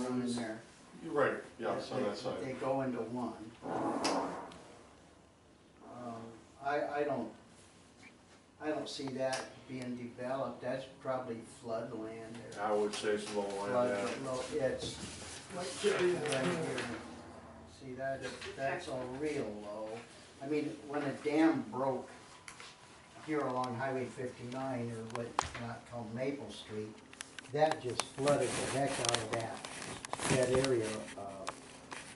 down in there. You're right, yeah, it's on that side. They go into one. I don't see that being developed, that's probably floodland or. I would say it's low land, yeah. It's right here. See, that's all real low. I mean, when a dam broke here along Highway 59, or what's not called Maple Street, that just flooded the heck out of that area,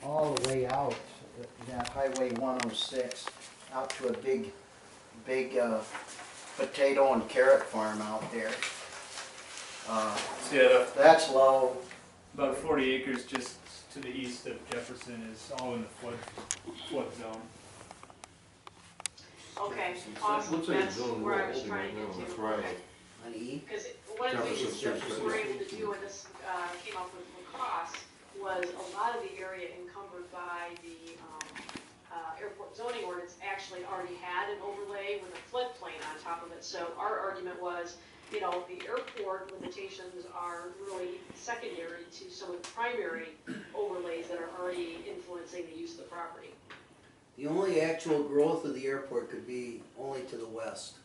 all the way out, that Highway 106, out to a big potato and carrot farm out there. Yeah, That's low. about 40 acres just to the east of Jefferson is all in the flood zone. Okay, awesome, Looks like a that's zone where I we're was open trying to right get now. to. That's right. Okay. On E? Because one of the things Jefferson's that we were able to do when this came up with lacrosse was a lot of the area encumbered by the airport zoning ordinance actually already had an overlay with a floodplain on top of it. So our argument was, you know, the airport limitations are really secondary to some of the primary overlays that are already influencing the use of the property. The only actual growth of the airport could be only to the west.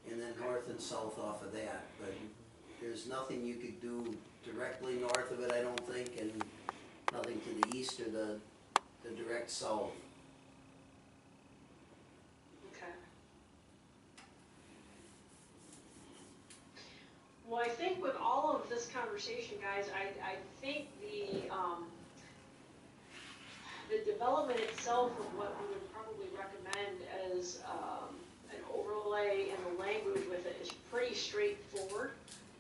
And then north and south off of that, but there's nothing you could do directly north of it, I don't think, and nothing to the east or the direct south. Okay. Well, I think with all of this conversation, guys, I think the development itself of what we would probably recommend as an overlay and the language with it is pretty straightforward.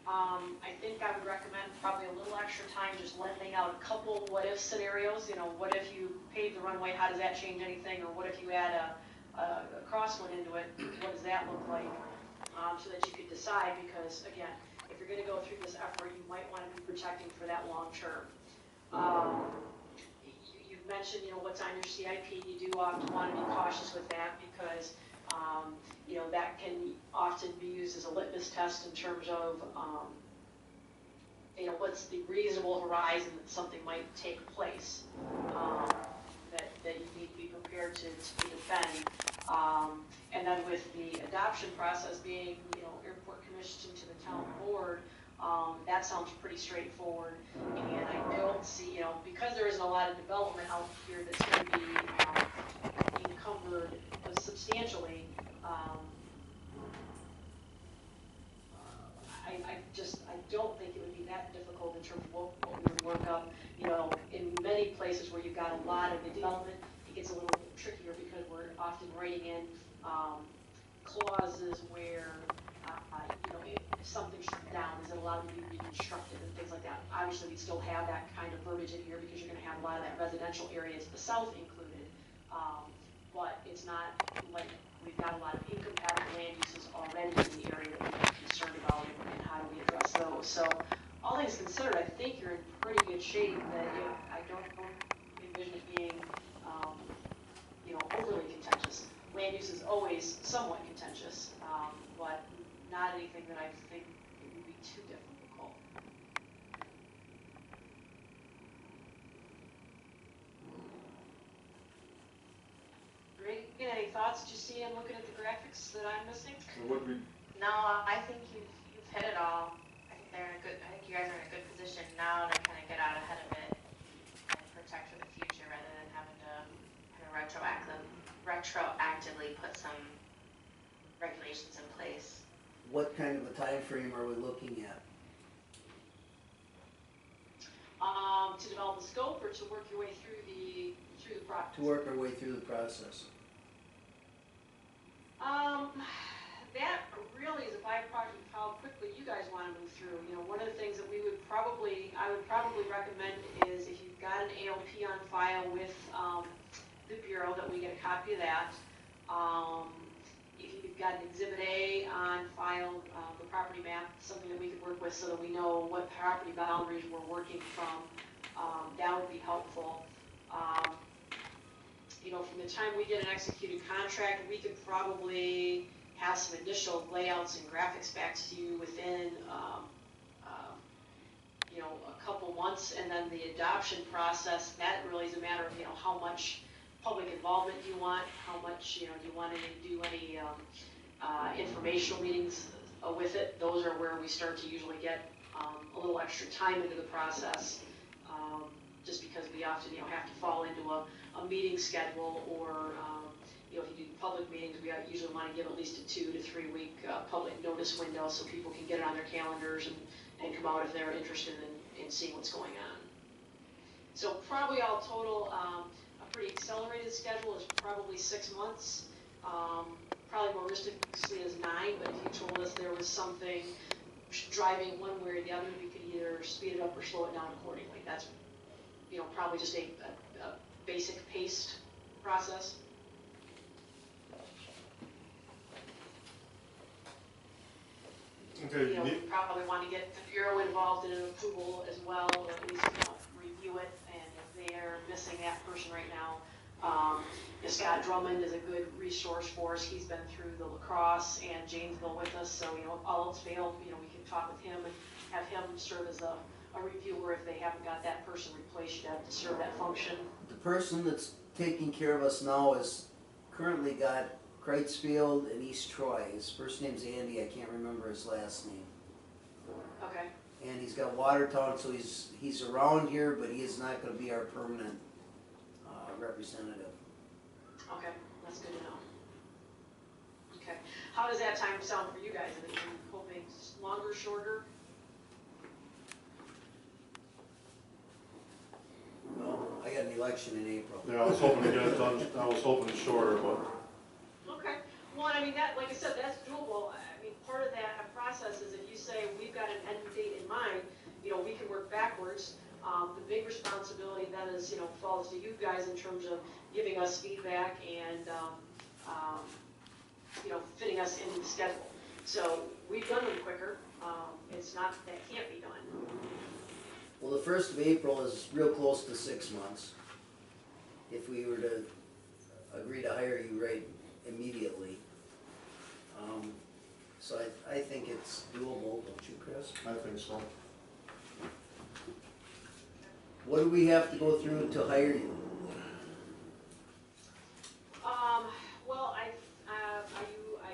I think I would recommend probably a little extra time just laying out a couple what-if scenarios. You know, what if you pave the runway? How does that change anything? Or what if you add a crosswind into it? What does that look like? So that you could decide, because again, if you're going to go through this effort, you might want to be protecting for that long term. You've mentioned, you know, what's on your CIP. You do often want to be cautious with that because you know, that can often be used as a litmus test in terms of, you know, what's the reasonable horizon that something might take place, that you need to be prepared to defend. And then with the adoption process being, you know, airport commission to the town board, that sounds pretty straightforward. And I don't see, you know, because there isn't a lot of development out here that's going to be encumbered substantially, I don't think it would be that difficult in terms of what we would work up. You know, in many places where you've got a lot of development, it gets a little bit trickier because we're often writing in clauses where, you know, if something's shut down, is it allowed to be reconstructed and things like that. Obviously, we still have that kind of verbiage in here because you're going to have a lot of that residential area to the south included, but it's not like we've got a lot of incompatible land uses already in the area that we're concerned about, and how do we address those. So all things considered, I think you're in pretty good shape. That I don't envision it being, you know, overly contentious. Land use is always somewhat contentious, but not anything that I think it would be too difficult. Great. Any thoughts? Did you see I'm looking at the graphics that I'm missing? No, I think you've hit it all. I think I think you guys are in a good position now to kind of get out ahead of it and protect for the future rather than having to kind of retroactively put some regulations in place. What kind of a time frame are we looking at? To develop the scope, or to work your way through the process? To work our way through the process. That really is a byproduct of how quickly you guys want to move through. You know, one of the things that I would probably recommend is if you've got an ALP on file with the Bureau, that we get a copy of that. If you've got an Exhibit A on file, the property map, something that we could work with so that we know what property boundaries we're working from, that would be helpful. You know, from the time we get an executed contract, we could probably have some initial layouts and graphics back to you within, you a couple months, and then the adoption process, that really is a matter of, how much public involvement do you want, how much, do you want to do any informational meetings with it. Those are where we start to usually get a little extra time into the process, just because we often, have to fall into a meeting schedule, or, if you do public meetings, we usually want to give at least a 2 to 3 week public notice window so people can get it on their calendars and come out if they're interested in seeing what's going on. So probably all total, a pretty accelerated schedule is probably 6 months. Probably more realistically is 9, but if you told us there was something driving one way or the other, we could either speed it up or slow it down accordingly. That's, probably just a basic paced process. Okay, We probably want to get the Bureau involved in an approval as well, or at least, review it, and if they're missing that person right now, Scott Drummond is a good resource for us. He's been through the lacrosse and Janesville with us, so, if all else failed, we can talk with him and have him serve as a reviewer if they haven't got that person replaced yet to serve that function. The person that's taking care of us now is currently got Kreitzfield and East Troy. His first name's Andy, I can't remember his last name. Okay, And he's got Watertown, so he's around here, but he is not gonna be our permanent representative. okay, that's good to know. Okay, how does that time sound for you guys? Are you hoping longer, shorter? Well, I got an election in April. yeah, I was hoping to get it done, I was hoping shorter, but Okay, well, I mean, that, like I said, that's doable. I mean, part of that process is if you say, we've got an end date in mind, we can work backwards. The big responsibility then is, falls to you guys in terms of giving us feedback and, fitting us into the schedule. So we've done them quicker. It's not that that can't be done. Well, the 1st of April is real close to 6 months. If we were to agree to hire you right immediately. So I think it's doable, don't you, Chris? I think so. What do we have to go through to hire you? Well, I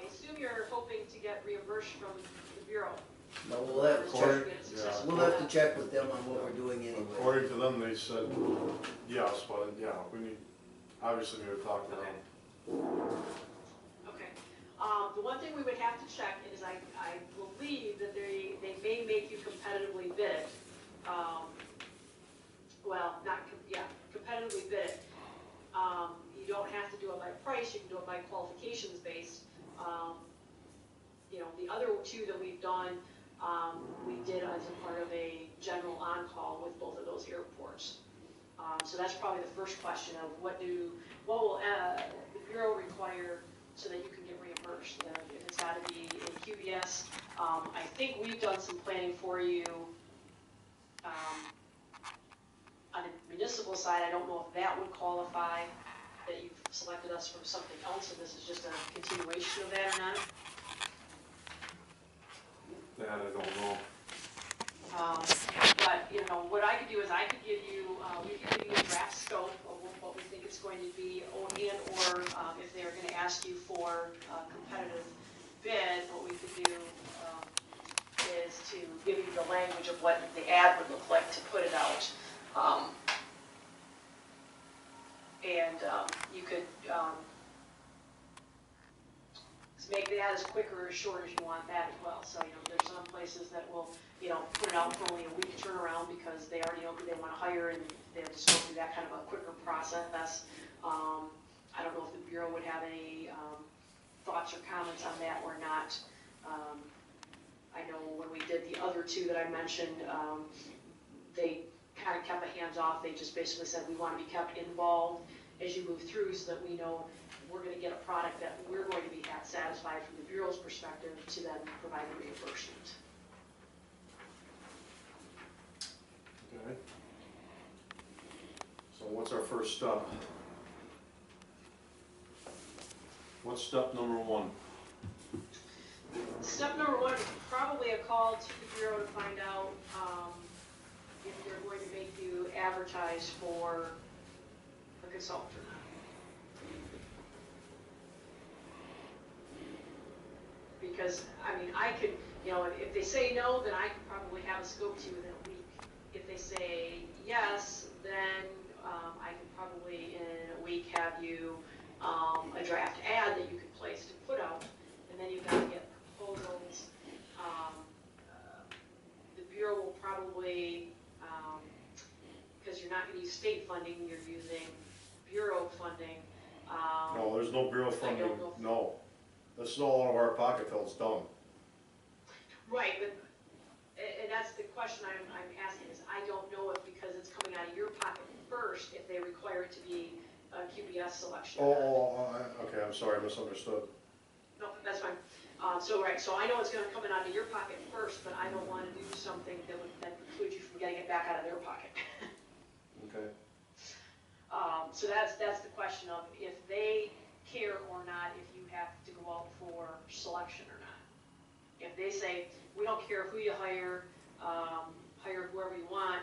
assume you're hoping to get reimbursed from the Bureau. No, we'll have to check, Yeah. we'll have to check with them on what we're doing anyway. According to them, they said yes, but yeah, we need, obviously we would talk to them. Okay. The one thing we would have to check is I believe that they may make you competitively bid. Well, competitively bid. You don't have to do it by price, you can do it by qualifications based. The other 2 that we've done, we did as a part of a general on-call with both of those airports. So that's probably the first question of what will the Bureau require so that you can get reimbursed? If it's got to be in QBS, I think we've done some planning for you. On the municipal side, I don't know if that would qualify, that you've selected us from something else, and this is just a continuation of that or not. That I don't know. But, what I could do is I could give you, we could give you a draft scope of what we think it's going to be, or if they're gonna ask you for a competitive bid, what we could do, is to give you the language of what the ad would look like to put it out. You could, make the ad as quick or as short as you want that as well. So, there's some places that will, put it out for only a week turnaround because they already know who they want to hire and they'll just go through that kind of a quicker process. I don't know if the Bureau would have any thoughts or comments on that or not. I know when we did the other 2 that I mentioned, they kind of kept the hands off. They just basically said, we want to be kept involved as you move through so that we know we're going to get a product that we're going to be satisfied from the Bureau's perspective to then provide the reimbursement. Okay. So what's our first step? What's step number 1? Step number 1 is probably a call to the Bureau to find out advertise for a consultant or not. Because, I mean, I could, you know, if they say no, then I could probably have a scope to you within a week. If they say yes, then I could probably in a week have you a draft ad that you could place to put out, and then you've got to get proposals. The Bureau will probably, because you're not going to use state funding, you're using Bureau funding. No, there's no Bureau I funding, don't know. no. That's all out of our pocket till it's done. Right, but, and that's the question I'm asking, is I don't know if because it's coming out of your pocket first, if they require it to be a QBS selection. Okay, I'm sorry, I misunderstood. No, that's fine. Right, so I know it's gonna come out of your pocket first, but I don't wanna do something that would then preclude you from getting it back out of their pocket. Okay. So that's the question of if they care or not, if you have to go out for selection or not. If they say, we don't care who you hire, hire whoever you want,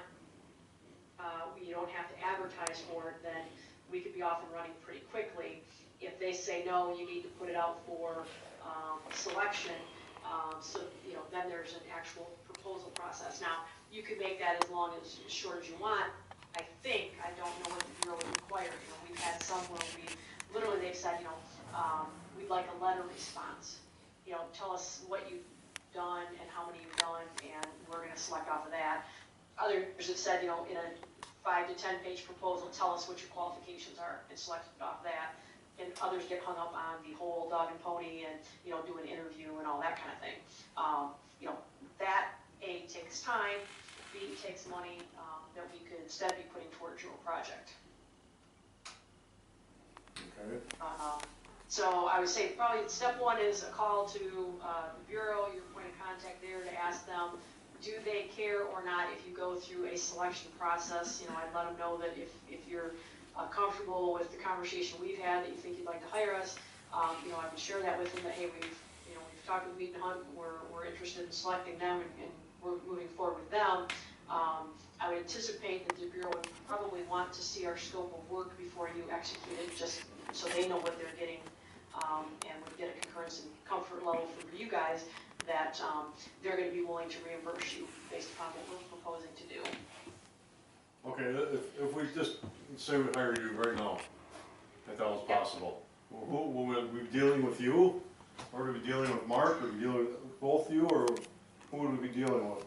you don't have to advertise for it, then we could be off and running pretty quickly. If they say, no, you need to put it out for selection, so, you know, then there's an actual proposal process. Now, you could make that as long as short as you want. I think, I don't know what the Bureau would require. You know, we've had some where literally they've said, you know, we'd like a letter response. You know, tell us what you've done and how many you've done, and we're gonna select off of that. Others have said, you know, in a 5 to 10 page proposal, tell us what your qualifications are, and select off that. And others get hung up on the whole dog and pony and, you know, do an interview and all that kind of thing. You know, that A, takes time, B, takes money that we could instead be putting towards your project. Okay. So I would say probably step one is a call to the Bureau, your point of contact there, to ask them, do they care or not if you go through a selection process? You know, I'd let them know that if you're comfortable with the conversation we've had, that you think you'd like to hire us, you know, I would share that with them that, hey, we've talked with Meet and Hunt, we're interested in selecting them and we're moving forward with them. I would anticipate that the Bureau would probably want to see our scope of work before you execute it, just so they know what they're getting, and would get a concurrence and comfort level for you guys that they're going to be willing to reimburse you based upon what we're proposing to do. Okay, if we just say we hire you right now, if that was possible, who would we be dealing with you? Or would we be dealing with Mark, or would we be dealing with both you, or who would we be dealing with?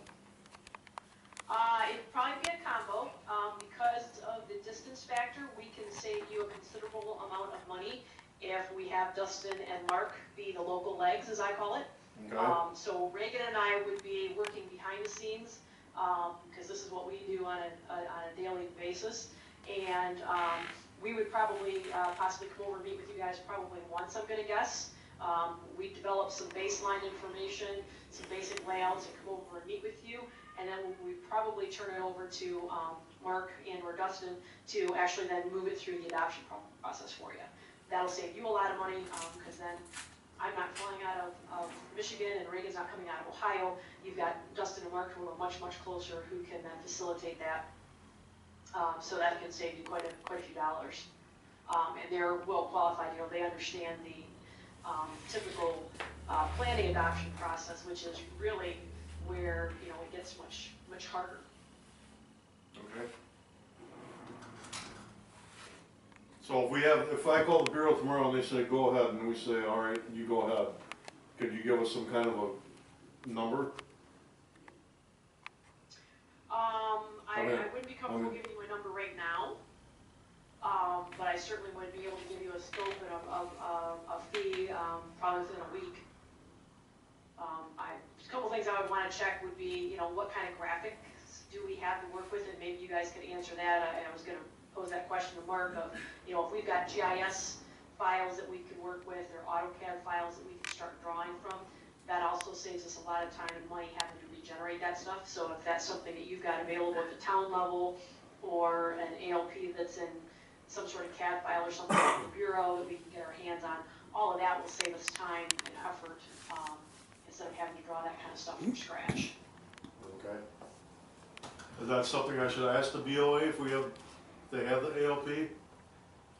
It'd probably be a combo. Because of the distance factor, we can save you a considerable amount of money if we have Dustin and Mark be the local legs, as I call it. Okay. So Reagan and I would be working behind the scenes, because this is what we do on a daily basis. And we would probably possibly come over and meet with you guys probably once, I'm gonna guess. We develop some baseline information, some basic layouts, and come over and meet with you. And then we'd probably turn it over to Mark and or Dustin to actually then move it through the adoption process for you. That'll save you a lot of money, because then I'm not flying out of Michigan and Reagan's not coming out of Ohio. You've got Dustin and Mark who are much, much closer, who can then facilitate that. So that can save you quite a few dollars. And they're well qualified, you know, they understand the typical planning adoption process, which is really where, you know, it gets much, much harder. Okay. So if I call the Bureau tomorrow and they say, go ahead, and we say, all right, you go ahead, could you give us some kind of a number? I wouldn't be comfortable giving you a number right now, but I certainly would be able to give you a scope and a fee, probably within a week. A couple things I would want to check would be, you know, what kind of graphics do we have to work with, and maybe you guys could answer that. I was going to pose that question to Mark of, you know, if we've got GIS files that we could work with, or AutoCAD files that we can start drawing from, that also saves us a lot of time and money having to regenerate that stuff. So if that's something that you've got available at the town level, or an ALP that's in some sort of CAD file or something at the Bureau that we can get our hands on, all of that will save us time and effort, instead of having to draw that kind of stuff from scratch. Okay. Is that something I should ask the BOA if we have, they have the ALP?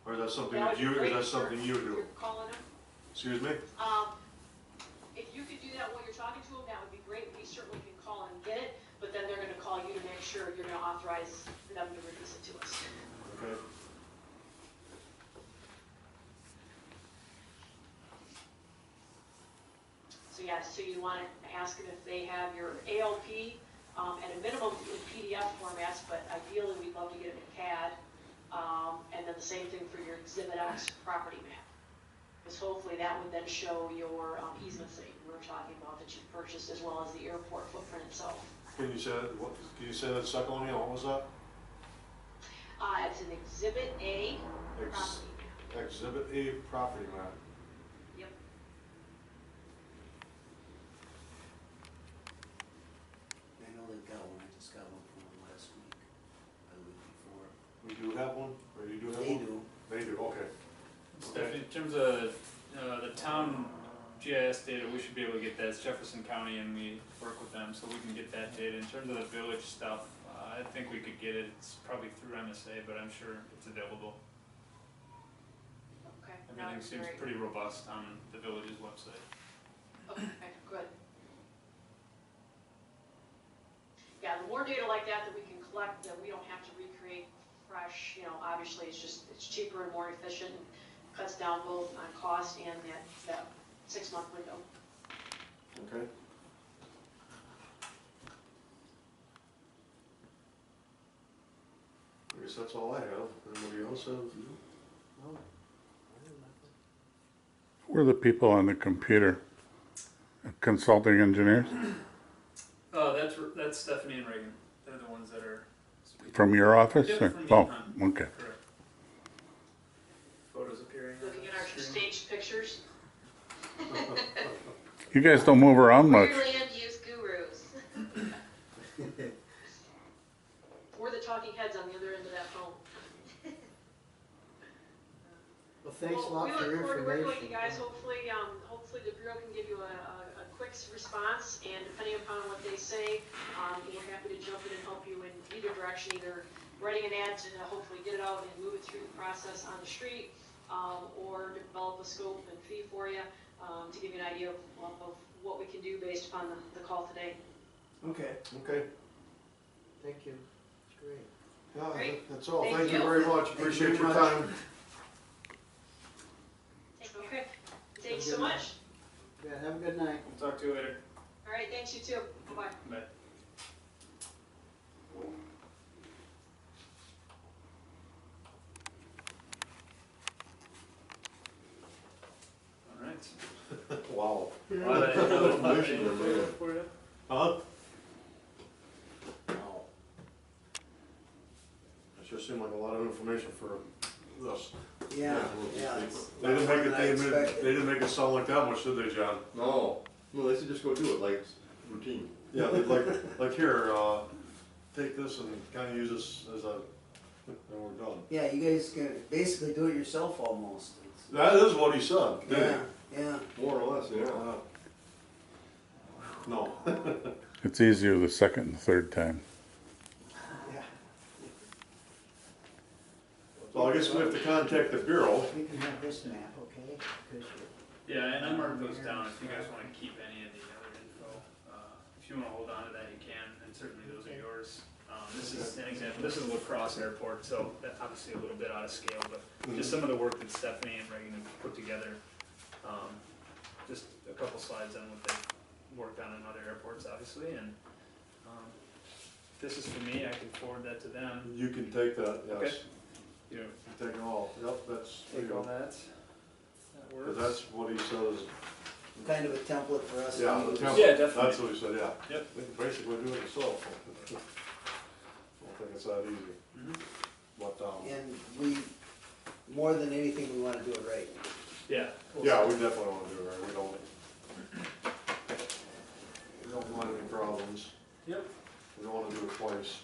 Or is that something That that would you, be or is great, that sir. something you do? You're calling them. Excuse me? If you could do that while you're talking to them, that would be great. We certainly can call and get it, but then they're gonna call you to make sure you're gonna authorize them to release it to us. Okay. So yeah, so you wanna ask them if they have your ALP, at a minimum in PDF formats, but ideally we'd love to get it in CAD. And then the same thing for your Exhibit X property map. Because hopefully that would then show your easements that you were talking about that you purchased, as well as the airport footprint itself. Can you say that, what, can you say that second one again, what was that? It's an Exhibit A Ex- property map. Exhibit A property map. Yep. I know they've got one, I just got one from them last week, or the week before. We do have one, or you do have They one? do. They do, okay. Stephanie, in terms of, the town GIS data, we should be able to get that, it's Jefferson County and we work with them, so we can get that data. In terms of the village stuff, I think we could get it, it's probably through MSA, but I'm sure it's available. Okay. Everything seems Great. pretty robust on the village's website. Okay, good. Yeah, the more data like that that we can collect, that we don't have to recreate fresh, obviously it's cheaper and more efficient, cuts down both on cost and that 6-month window. Okay. I guess that's all I have. Anybody else have? No. Who are the people on the computer? Consulting engineers That's Stephanie and Reagan, they're the ones that are. from your office? Yep, or- from me, Oh, huh? okay. Correct. Photos appearing. on Looking at the our screen. staged pictures. You guys don't move around We're much. your land use gurus. We're the talking heads on the other end of that phone. Well, thanks a Well, lot for your We look forward to working with you information. guys. Hopefully the Bureau can give you a quick response, and depending upon what they say, we're happy to jump in and help you in either direction, either writing an ad to hopefully get it out and move it through the process on the street, or develop a scope and fee for you, to give you an idea of what we can do based upon the call today. Okay, Okay. thank you. It's great. Yeah, Great. that's all. Thank Thank you you. very much. Thank you Appreciate very your much. time. Take care. Okay, thanks so much. Yeah, have a good night. We'll talk to you later. All right, thanks, you too. Bye-bye. Bye. Alright. Wow. Lot of information for you. Huh? Wow. That sure seemed like a lot of information for us. Yeah, yeah. it's They didn't more make than I it, they expected. didn't make it sound like that much, did they, John? No, they said just go do it, like it's routine. Yeah, they'd like here, take this and kinda use this as a, and we're done. Yeah, you guys can basically do it yourself almost. It's- That is what he said, didn't Yeah, yeah. More or less, he? yeah. No. It's easier the second and third time. Yeah, So I guess we have to contact the Bureau. you can have this map, okay? 'Cause Yeah, and I marked those down if you guys wanna keep any of the other info. If you wanna hold on to that, you can, and certainly those are yours. This is an example, this is La Crosse Airport, so that's obviously a little bit out of scale, but just some of the work that Stephanie and Reagan have put together. Just a couple slides on what they've worked on in other airports, obviously, and, if this is for me, I can forward that to them. You can take that, Okay. yes. You know, You take it all, yep, that's, take all that. That works. that's what he says. Kind of a template for us to Yeah, use. the template. Yeah, definitely. That's what he said, yeah. Yep. They can basically do it yourself. I don't think it's that easy, Mhm. but, And more than anything, we wanna do it right. Yeah. yeah, we definitely wanna do it right, we don't want any problems. Yep. We don't wanna do it twice.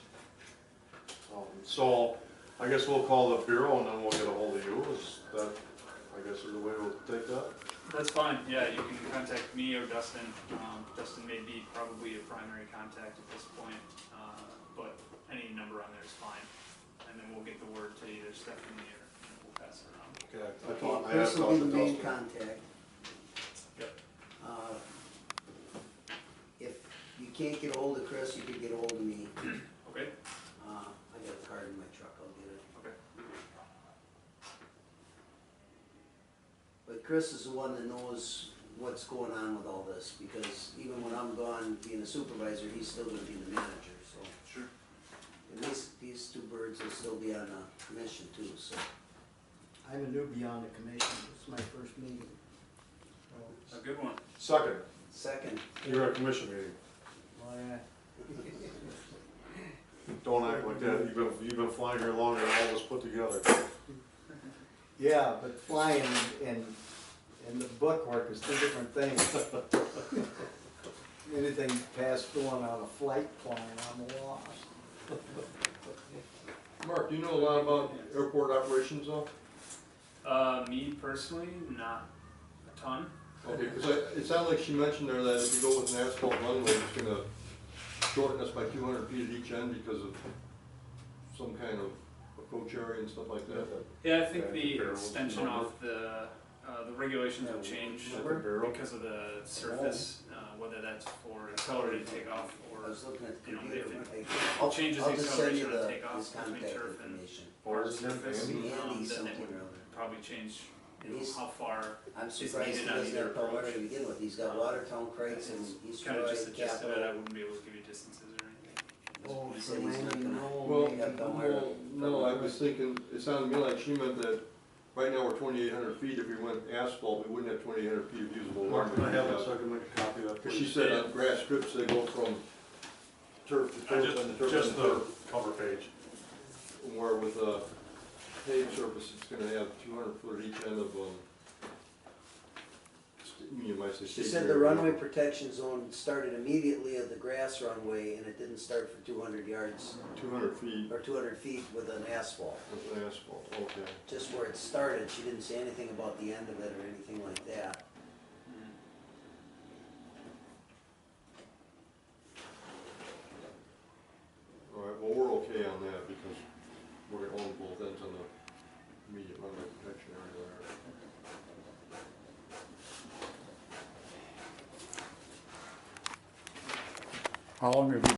So, I guess we'll call the Bureau and then we'll get a hold of you, is that, I guess is the way we'll take that? That's fine, yeah, you can contact me or Dustin. Dustin may be probably a primary contact at this point, but any number on there is fine. And then we'll get the word to either Stephanie or we'll pass it around. Okay, I thought, I Chris will be the thought main that contact. Yep. If you can't get hold of Chris, you can get hold of me. Okay, I got a card in my truck, I'll get it. okay. But Chris is the one that knows what's going on with all this, because even when I'm gone being a supervisor, he's still gonna be the manager, so. Sure. And these two birds will still be on the commission too, so. I'm a newbie on the commission, it's my first meeting. A good one. Second, Second, you're at a commission meeting. Well, yeah. Don't act like that, you've been flying here longer than all of us put together. Yeah, but flying and the bookwork is two different things. Anything past going on a flight plan, I'm lost. Mark, do you know a lot about airport operations though? Me personally, not a ton. Okay, because it sounded like she mentioned there that if you go with an asphalt runway, it's gonna shorten us by 200 feet at each end because of some kind of approach area and stuff like that. Yeah, I think Yeah, the barrels, extension number. of the regulations will change Barrel. because of the surface, whether that's for accelerated takeoff I or, was looking at the you know, computer. if I'll changes I'll the just send you acceleration of the, takeoff his between contact turf and information. hard surface, Andy then something it would or other. probably change, you know, He's- how far, I'm It's surprised he needed on doesn't either have Palmetto approach. to begin with, he's got Watertown, Craig's and East kind of just Troy, the gist of it, I Capital. wouldn't be able to give you distances or anything. Oh, He so said he's not Randy, gonna- no, Well, maybe. no, I was thinking, it sounded to me like she meant that right now we're 2,800 feet, if we went asphalt, we wouldn't have 2,800 feet of usable Mark, runway. can I have that so I can make a copy of that, Because please? she said on grass strips, they go from turf to turf and turf Just to the turf. cover page. Where with a paved surface, it's gonna have 200 foot at each end of, you might say. She state said the area. runway protection zone started immediately at the grass runway and it didn't start for 200 yards 200 feet or 200 feet with an asphalt. with an asphalt, okay. Just where it started, she didn't say anything about the end of it or anything like that. All right, well, we're okay on that because we're gonna own both ends on the immediate runway protection area there. How long have you